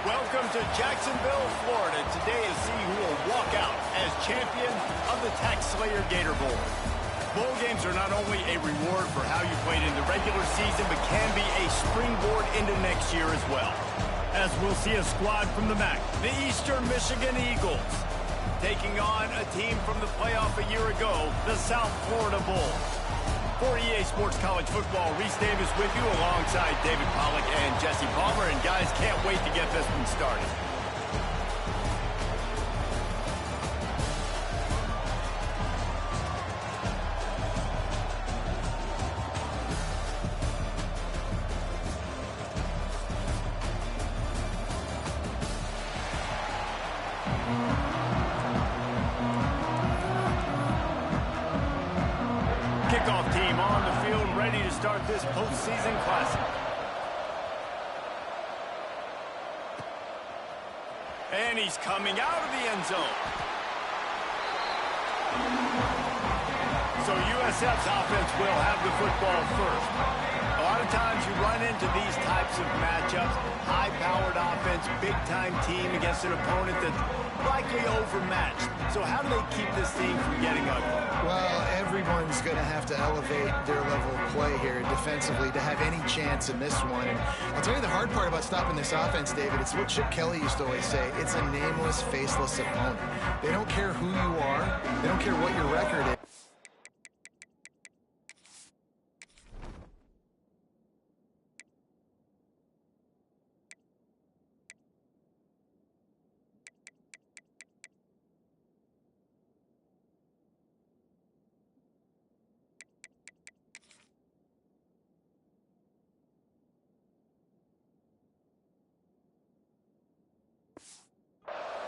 Welcome to Jacksonville, Florida. Today is see who will walk out as champion of the Tax Slayer Gator Bowl. Bowl games are not only a reward for how you played in the regular season, but can be a springboard into next year as well. As we'll see a squad from the MAC, the Eastern Michigan Eagles, taking on a team from the playoff a year ago, the South Florida Bowl. For EA Sports College Football, Reese Davis with you alongside David Pollack and Jesse Palmer. And guys, can't wait to get this one started. Kickoff team on the field, ready to start this postseason classic. And he's coming out of the end zone. So USF's offense will have the football first. A lot of times you run into these types of matchups, high-powered offense, big-time team against an opponent that's likely overmatched. So how do they keep this thing from getting ugly? Well, everyone's going to have to elevate their level of play here defensively to have any chance in this one. And I'll tell you the hard part about stopping this offense, David, it's what Chip Kelly used to always say. It's a nameless, faceless opponent. They don't care who you are. They don't care what your record is.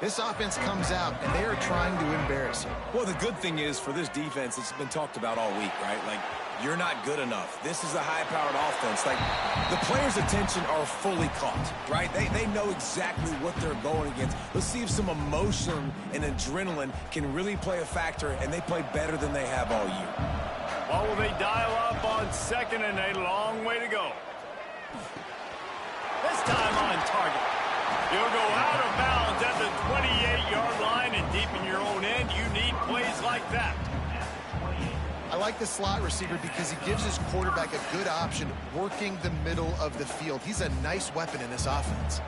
This offense comes out, and they are trying to embarrass you. Well, the good thing is for this defense, it's been talked about all week, right? Like, you're not good enough. This is a high-powered offense. Like, the players' attention are fully caught, right? They know exactly what they're going against. Let's see if some emotion and adrenaline can really play a factor, and they play better than they have all year. Or will they dial up on second and a long way to go? This time on target. You'll go out of bounds at the 28-yard line, and deep in your own end, you need plays like that. I like the slot receiver because he gives his quarterback a good option working the middle of the field. He's a nice weapon in this offense.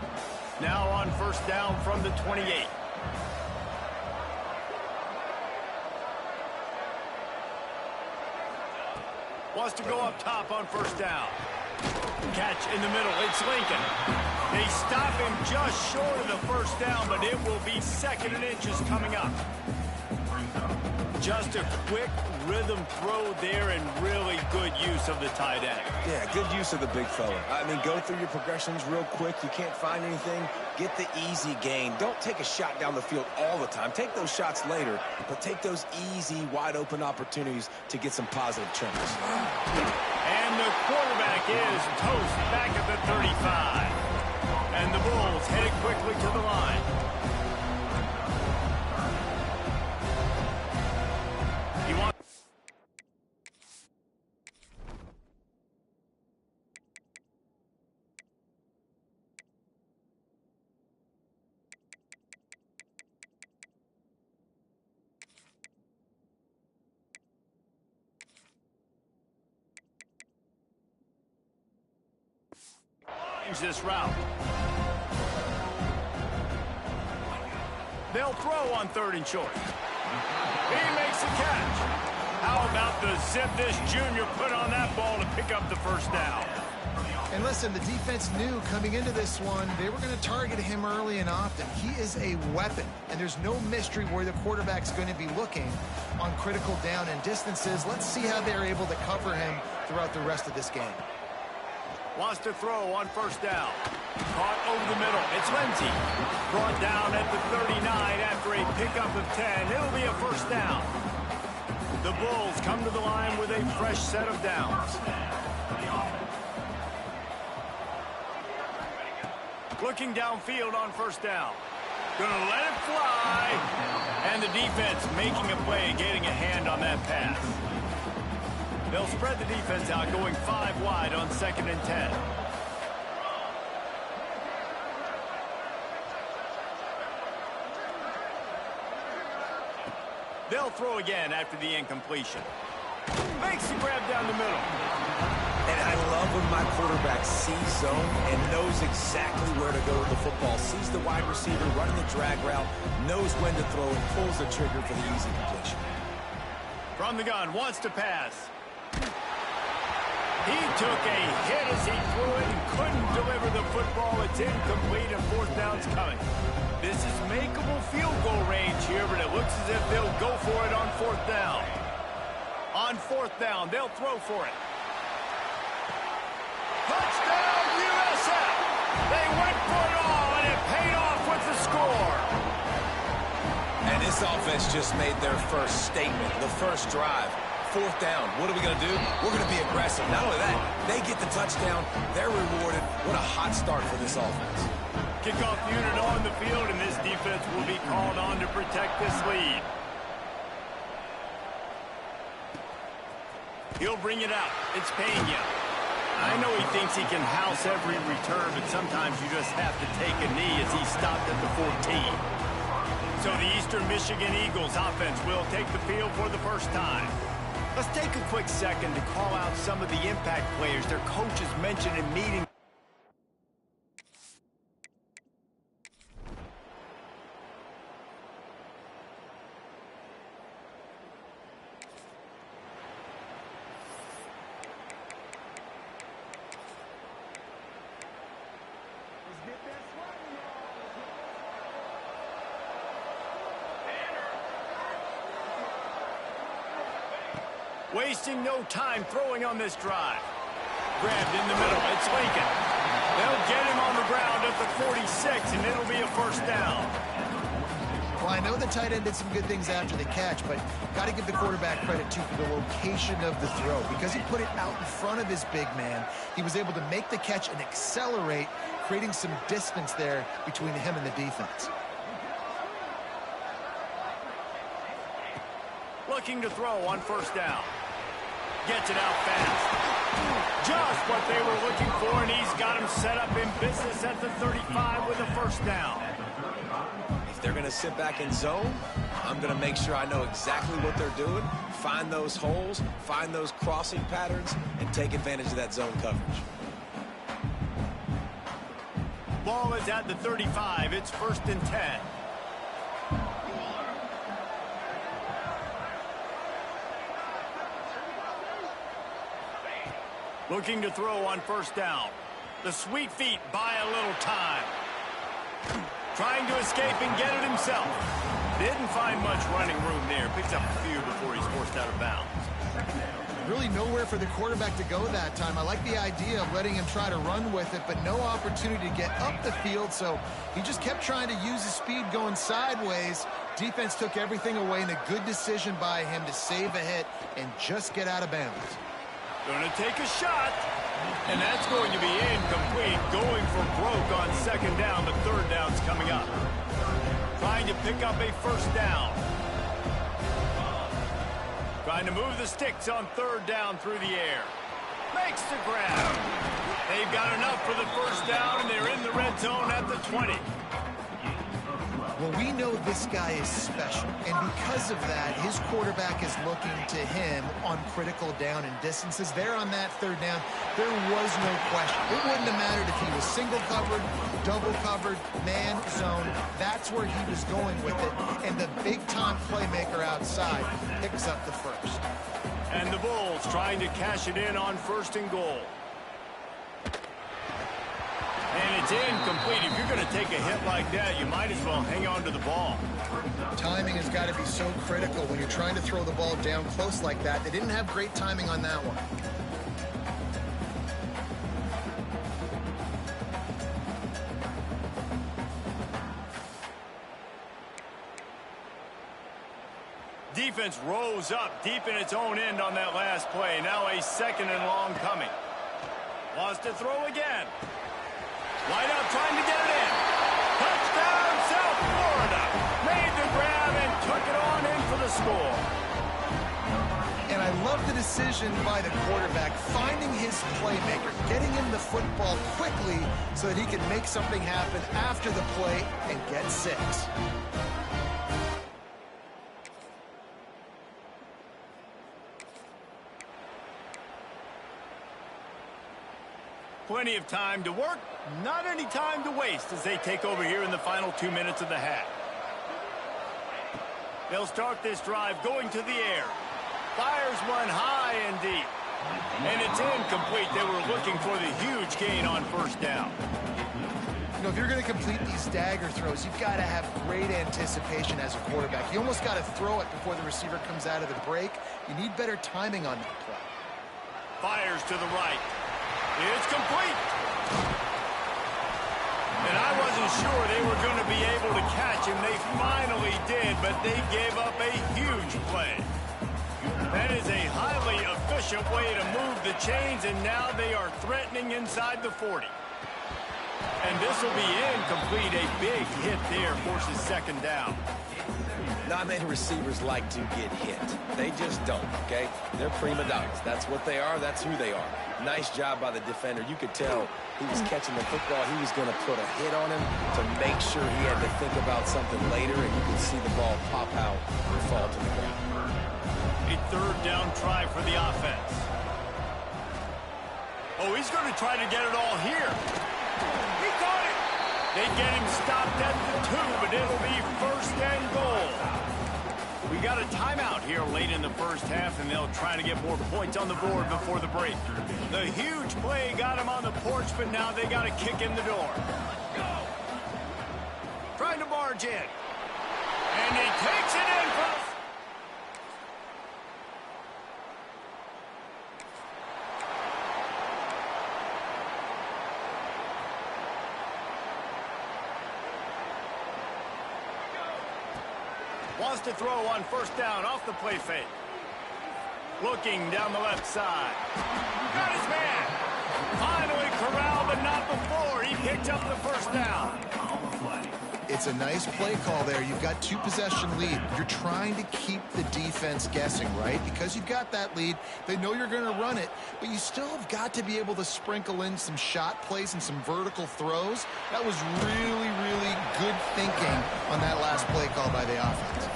Now on first down from the 28. Wants to go up top on first down. Catch in the middle. It's Lincoln. They stop him just short of the first down, but it will be second and inches coming up. Just a quick rhythm throw there and really good use of the tight end. Yeah, good use of the big fella. I mean, go through your progressions real quick. You can't find anything. Get the easy gain. Don't take a shot down the field all the time. Take those shots later, but take those easy, wide-open opportunities to get some positive chunks. And the quarterback is toast back at the 35. And the Bulls headed quickly to the line. This route. They'll throw on third and short. He makes the catch. How about the zip this junior put on that ball to pick up the first down? And listen, the defense knew coming into this one, they were going to target him early and often. He is a weapon, and there's no mystery where the quarterback's going to be looking on critical down and distances. Let's see how they're able to cover him throughout the rest of this game. Wants to throw on first down. Caught over the middle. It's Lindsey. Brought down at the 39 after a pickup of 10. It'll be a first down. The Bulls come to the line with a fresh set of downs. Looking downfield on first down. Gonna let it fly. And the defense making a play, getting a hand on that pass. They'll spread the defense out, going 5 wide on 2nd and 10. They'll throw again after the incompletion. Makes the grab down the middle. And I love when my quarterback sees zone and knows exactly where to go with the football. Sees the wide receiver running the drag route, knows when to throw, and pulls the trigger for the easy completion. From the gun, wants to pass. He took a hit as he threw it and couldn't deliver the football. It's incomplete and fourth down's coming. This is makeable field goal range here, but it looks as if they'll go for it on fourth down. On fourth down, they'll throw for it. Touchdown, USF! They went for it all, and it paid off with the score. And this offense just made their first statement, the first drive. Fourth down, what are we going to do? We're going to be aggressive. Not only that, they get the touchdown, they're rewarded. What a hot start for this offense. Kickoff unit on the field, and this defense will be called on to protect this lead. He'll bring it out. It's Pena. I know he thinks he can house every return, but sometimes you just have to take a knee as he stopped at the 14. So the Eastern Michigan Eagles offense will take the field for the first time. Let's take a quick second to call out some of the impact players their coaches mentioned in meetings. Wasting no time throwing on this drive. Grabbed in the middle. It's Lincoln. They'll get him on the ground at the 46, and it'll be a first down. Well, I know the tight end did some good things after the catch, but got to give the quarterback credit, too, for the location of the throw. Because he put it out in front of his big man, he was able to make the catch and accelerate, creating some distance there between him and the defense. Looking to throw on first down. Gets it out fast. Just what they were looking for, and he's got him set up in business at the 35 with a first down. If they're going to sit back in zone, I'm going to make sure I know exactly what they're doing, find those holes, find those crossing patterns, and take advantage of that zone coverage. Ball is at the 35. It's 1st and 10. Looking to throw on first down. The sweet feet buy a little time. Trying to escape and get it himself. Didn't find much running room there. Picks up a few before he's forced out of bounds. Really nowhere for the quarterback to go that time. I like the idea of letting him try to run with it, but no opportunity to get up the field, so he just kept trying to use his speed going sideways. Defense took everything away, and a good decision by him to save a hit and just get out of bounds. Going to take a shot, and that's going to be incomplete. Going for broke on second down, but third down's coming up. Trying to pick up a first down. Trying to move the sticks on third down through the air. Makes the grab. They've got enough for the first down, and they're in the red zone at the 20. Well, we know this guy is special, and because of that, his quarterback is looking to him on critical down and distances. There on that third down, there was no question. It wouldn't have mattered if he was single covered, double covered, man, zone. That's where he was going with it, and the big-time playmaker outside picks up the first. And the Bulls trying to cash it in on 1st and goal. And it's incomplete. If you're going to take a hit like that, you might as well hang on to the ball. Timing has got to be so critical when you're trying to throw the ball down close like that. They didn't have great timing on that one. Defense rose up deep in its own end on that last play. Now a 2nd and long coming. Wants to throw again. Wide out trying to get it in. Touchdown, South Florida. Made the grab and took it on in for the score. And I love the decision by the quarterback, finding his playmaker, getting him the football quickly so that he can make something happen after the play and get 6. Plenty of time to work, not any time to waste as they take over here in the final 2 minutes of the half. They'll start this drive going to the air. Fires one high and deep. And it's incomplete. They were looking for the huge gain on first down. You know, if you're going to complete these dagger throws, you've got to have great anticipation as a quarterback. You almost got to throw it before the receiver comes out of the break. You need better timing on that play. Fires to the right. It's complete. And I wasn't sure they were going to be able to catch him. They finally did, but they gave up a huge play. That is a highly efficient way to move the chains, and now they are threatening inside the 40. And this will be incomplete. A big hit there forces second down. Not many receivers like to get hit. They just don't, okay? They're prima donnas. That's what they are. That's who they are. Nice job by the defender. You could tell he was catching the football. He was going to put a hit on him to make sure he had to think about something later, and you could see the ball pop out and fall to the ground. A third down try for the offense. Oh, he's going to try to get it all here. He got it. They get him stopped at the 2, but it'll be first and goal. We got a timeout here late in the first half, and they'll try to get more points on the board before the break. The huge play got him on the porch, but now they got to kick in the door. Trying to barge in. And he takes it in for the... Wants to throw on first down off the play fake. Looking down the left side. Got his man. Finally corralled, but not before. He picked up the first down. It's a nice play call there. You've got 2-possession lead. You're trying to keep the defense guessing, right? Because you've got that lead, they know you're going to run it, but you still have got to be able to sprinkle in some shot plays and some vertical throws. That was really, really good thinking on that last play call by the offense.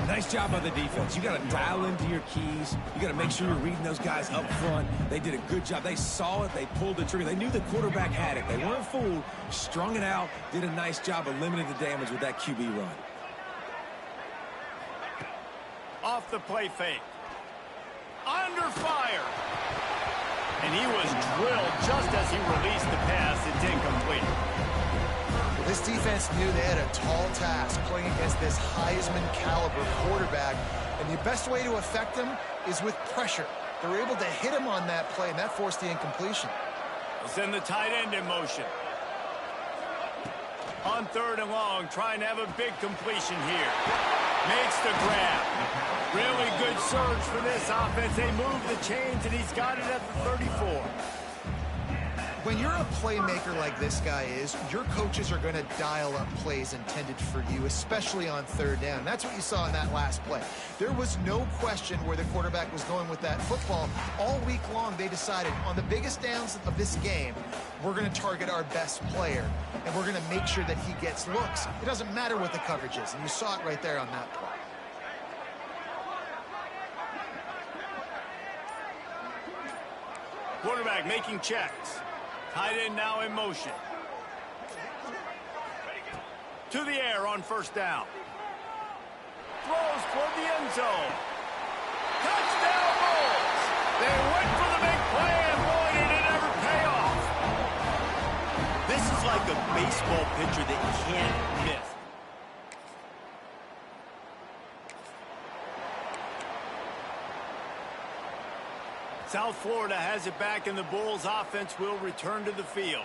Nice job by the defense. You got to dial into your keys. You got to make sure you're reading those guys up front. They did a good job. They saw it. They pulled the trigger. They knew the quarterback had it. They weren't fooled. Strung it out. Did a nice job of limiting the damage with that QB run. Off the play fake. Under fire. And he was drilled just as he released the pass. It's incomplete. This defense knew they had a tall task playing against this Heisman caliber quarterback, and the best way to affect him is with pressure. They were able to hit him on that play, and that forced the incompletion. They'll send the tight end in motion. On third and long, trying to have a big completion here. Makes the grab. Really good surge for this offense. They move the chains, and he's got it at the 34. When you're a playmaker like this guy is, your coaches are going to dial up plays intended for you, especially on third down. That's what you saw in that last play. There was no question where the quarterback was going with that football. All week long, they decided on the biggest downs of this game, we're going to target our best player, and we're going to make sure that he gets looks. It doesn't matter what the coverage is, and you saw it right there on that play. Quarterback making checks. Tight end now in motion. To the air on first down. Throws toward the end zone. Touchdown Bulls! They went for the big play, and boy, did it ever pay off. This is like a baseball pitcher that can't miss. South Florida has it back, and the Bulls offense will return to the field.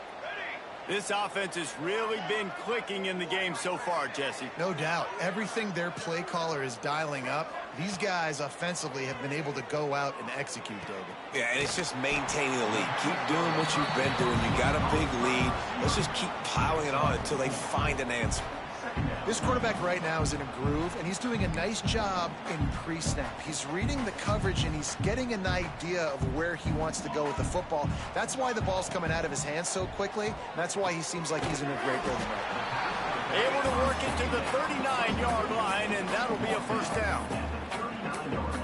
This offense has really been clicking in the game so far, Jesse. No doubt. Everything their play caller is dialing up, these guys offensively have been able to go out and execute, David. Yeah, and it's just maintaining the lead. Keep doing what you've been doing. You got a big lead. Let's just keep piling it on until they find an answer. This quarterback right now is in a groove, and he's doing a nice job in pre-snap. He's reading the coverage, and he's getting an idea of where he wants to go with the football. That's why the ball's coming out of his hands so quickly, and that's why he seems like he's in a great rhythm right now. Able to work it to the 39-yard line, and that'll be a first down.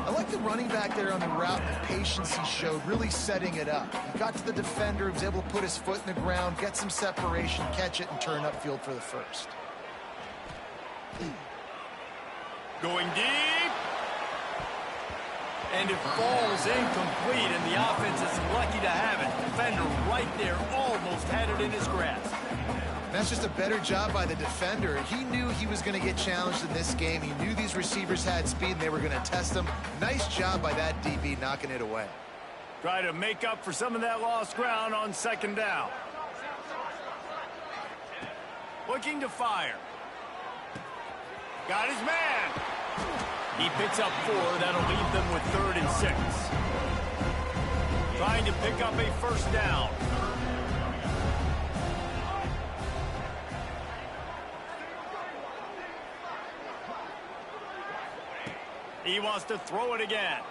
I like the running back there on the route, and the patience he showed, really setting it up. He got to the defender, was able to put his foot in the ground, get some separation, catch it, and turn upfield for the first. Going deep. And it falls incomplete, and the offense is lucky to have it. Defender right there almost had it in his grasp. That's just a better job by the defender. He knew he was going to get challenged in this game. He knew these receivers had speed, and they were going to test him. Nice job by that DB knocking it away. Try to make up for some of that lost ground on second down. Looking to fire. Got his man. He picks up 4. That'll leave them with 3rd and 6. Trying to pick up a first down. He wants to throw it again.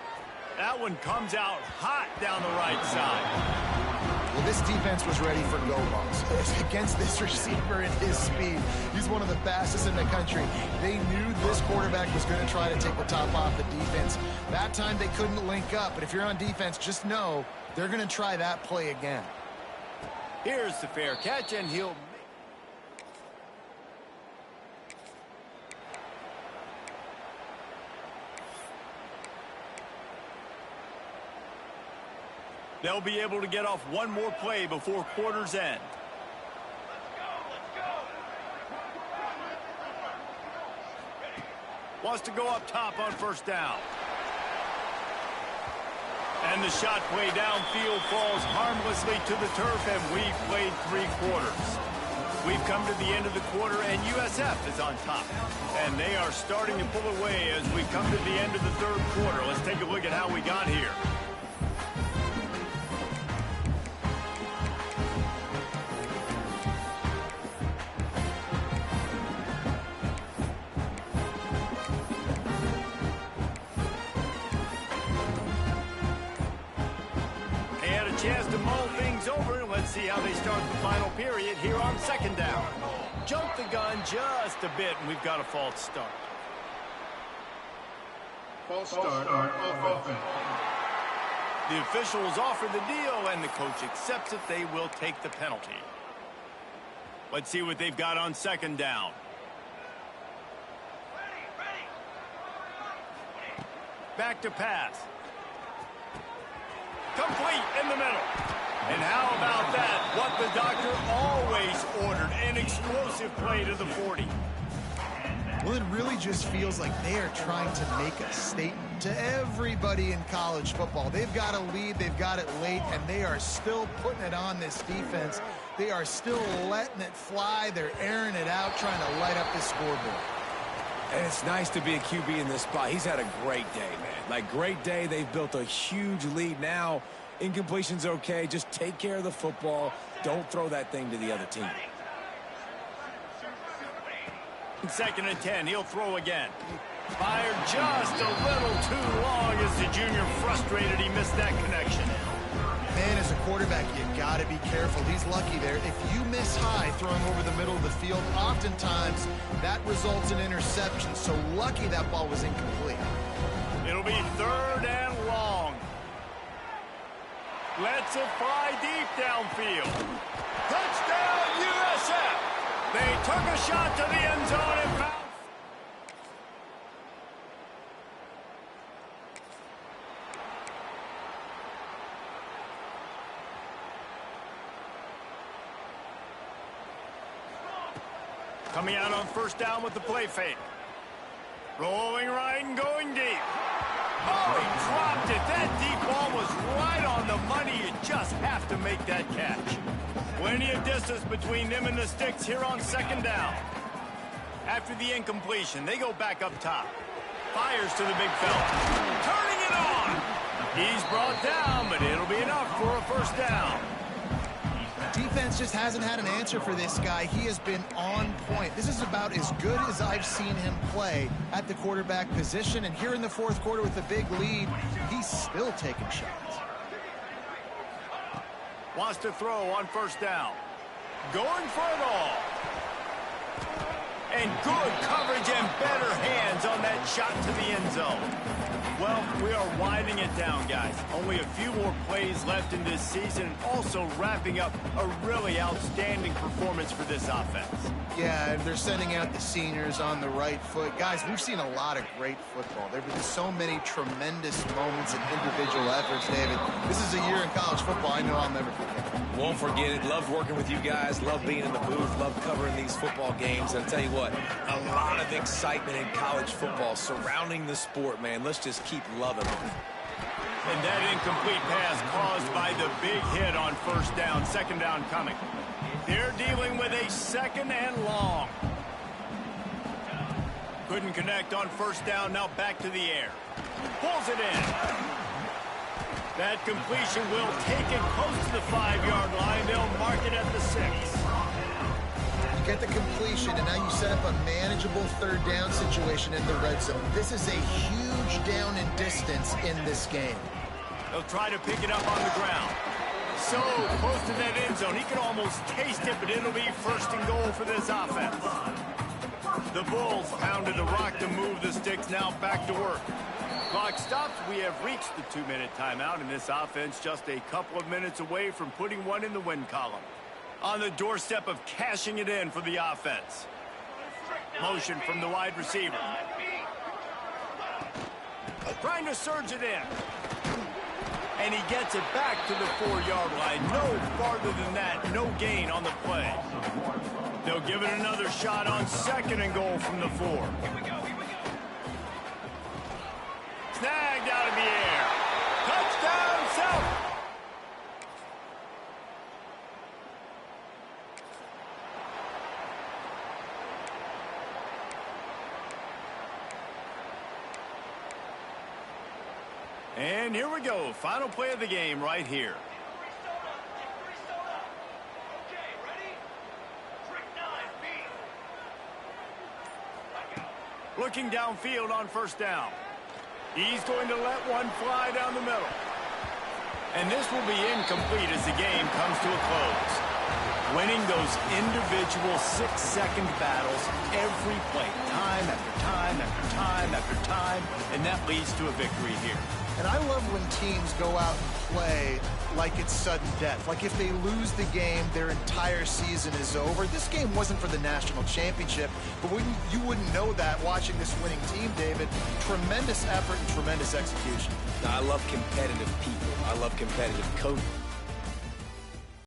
That one comes out hot down the right side. Well, this defense was ready for go balls. Against this receiver and his speed, he's one of the fastest in the country. They knew this quarterback was going to try to take the top off the defense. That time they couldn't link up, but if you're on defense, just know they're going to try that play again. Here's the fair catch, and he'll... They'll be able to get off one more play before quarter's end. Wants to go up top on first down. And the shot play downfield falls harmlessly to the turf, and we've played 3 quarters. We've come to the end of the quarter, and USF is on top. And they are starting to pull away as we come to the end of the 3rd quarter. Let's take a look at how we got here. Chance to mull things over. Let's see how they start the final period here on second down. Jump the gun just a bit, and we've got a false start. False start on offense. The officials offer the deal, and the coach accepts it. They will take the penalty. Let's see what they've got on second down. Back to pass. Complete in the middle. And how about that? What the doctor always ordered, an explosive play to the 40. Well, it really just feels like they are trying to make a statement to everybody in college football. They've got a lead, they've got it late, and they are still putting it on this defense. They are still letting it fly. They're airing it out, trying to light up the scoreboard. And it's nice to be a QB in this spot. He's had a great day, man. Like, great day. They've built a huge lead now. Incompletion's okay. Just take care of the football. Don't throw that thing to the other team. 2nd and 10. He'll throw again. Fired just a little too long as the junior frustrated. He missed that connection. Man, as a quarterback, you got to be careful. He's lucky there. If you miss high throwing over the middle of the field, oftentimes that results in interception. So lucky that ball was incomplete. It'll be 3rd and long. Lets it fly deep downfield. Touchdown, USF! They took a shot to the end zone and found. Coming out on first down with the play fake. Rolling right and going deep. Oh, he dropped it. That deep ball was right on the money. You just have to make that catch. Plenty of distance between them and the sticks here on second down. After the incompletion, they go back up top. Fires to the big fella. Turning it on. He's brought down, but it'll be enough for a first down. Defense just hasn't had an answer for this guy. He has been on point. This is about as good as I've seen him play at the quarterback position. And here in the 4th quarter with a big lead, he's still taking shots. Wants to throw on first down. Going for it all. And good coverage and better hands on that shot to the end zone. Well, we are winding it down, guys. Only a few more plays left in this season, and also wrapping up a really outstanding performance for this offense. Yeah, they're sending out the seniors on the right foot. Guys, we've seen a lot of great football. There have been so many tremendous moments and individual efforts, David. This is a year in college football I know I'll never forget. Won't forget it. Loved working with you guys. Loved being in the booth. Loved covering these football games. And I'll tell you what, a lot of excitement in college football surrounding the sport, man. Let's just keep loving it. And that incomplete pass caused by the big hit on first down. Second down coming. They're dealing with a second and long. Couldn't connect on first down. Now back to the air. Pulls it in. That completion will take it close to the 5-yard line. They'll mark it at the 6. You get the completion, and now you set up a manageable third down situation in the red zone. This is a huge down in distance in this game. They'll try to pick it up on the ground. So close to that end zone. He can almost taste it, but it'll be first and goal for this offense. The Bulls pounded the rock to move the sticks. Now back to work. Clock stops. We have reached the 2-minute timeout, and this offense just a couple of minutes away from putting one in the win column. On the doorstep of cashing it in for the offense. Motion from the wide receiver. Trying to surge it in. And he gets it back to the 4-yard line. No farther than that. No gain on the play. They'll give it another shot on second and goal from the 4. Snagged out of the air. Touchdown, South. And here we go. Final play of the game right here. Looking downfield on first down. He's going to let one fly down the middle. And this will be incomplete as the game comes to a close. Winning those individual 6-second battles every play, time after time after time after time, and that leads to a victory here. And I love when teams go out and play like it's sudden death. Like if they lose the game, their entire season is over. This game wasn't for the national championship, but you wouldn't know that watching this winning team, David. Tremendous effort and tremendous execution. Now, I love competitive people. I love competitive coaching.